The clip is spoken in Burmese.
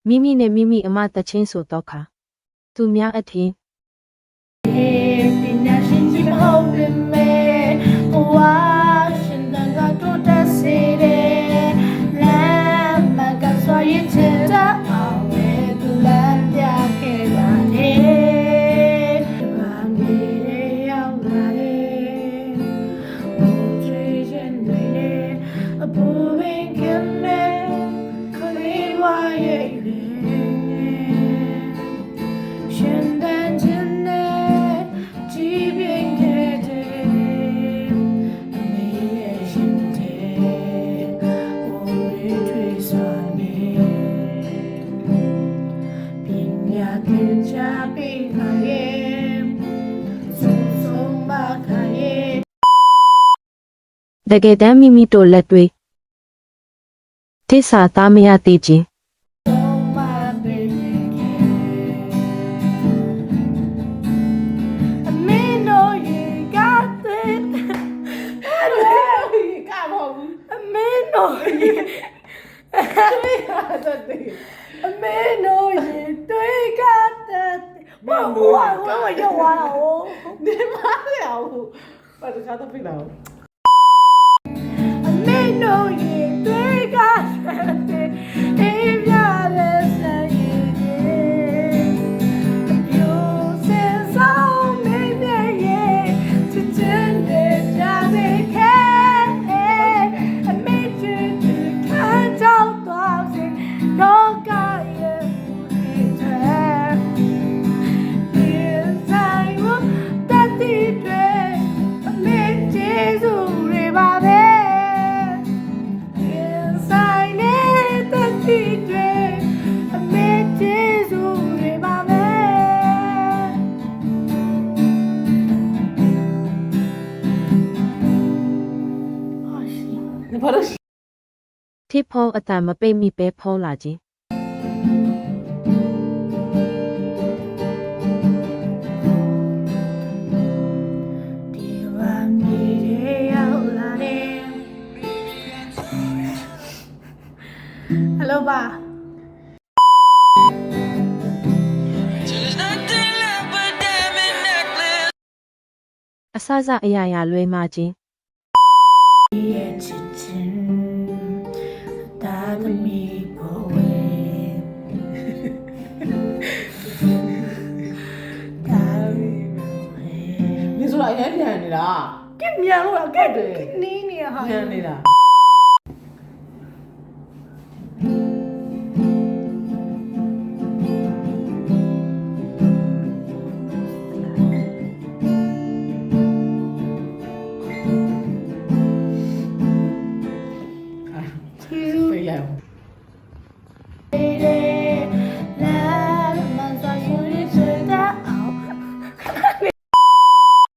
မိမိနဲ့မိမိအမတချင်းဆိုတော့ခါသူများအထင်ပညာရှင်ကြီးမဟုတ်ပေမဲ့ဘဝရှင်တန်ကတိုးတက်စေတယ်လမ်းမကဆွာရင်ချစ်တာအောင်လေသူလမ်းပြခဲ့ပါတယ်ဘာမေရောက်လာတယ်ဘုရားရှင်တွေအပူပင်ကလေးခလေးဝါရဲ့ရှင်တန်ခြင်းနဲ့ကြည်ပြင်းခဲ့တဲ့အမေရဲ့ရှင်တဲ့ဘုံလေးထွေးစွာနေပညာသင်ကြားပေးခါရဲ့ဆုံးပါခါရဲ့တကယ်တမ်းမိမိတို့လက်တွေသစ္စာသားမရသေးခြင်းအမေနိုးရင်တွေ့ကတဲ့ဘာလို့ရောက်လာတော့ဒီမှာရအောင်ဘာတခြားတော့ပြလာအမေနိုးရင်တွေ့ကတဲ့အေးပြတဲ့ဆိုင်ရင်ပြိုစင်ဆောင်မင်းရဲ့ချစ်ချင်းတဲ့ကြတဲ့ခဲအမေချစ်ခံကြောက်သွားစေတော့ထိဖောအတန်မပိတ်မိပဲဖောလာခြင်းဒီဝမ်းမြေရောက်လာတယ်ဟယ်လိုပါအစစအရာရာလွဲမှာခြင်းရဲ့ချစ်ချင်းတာသမီးဘဝတာမီးဘဝ你说俺娘的啦， ကဲမြန်လို့ကဲနီးနေဟာ娘的啦。飞了。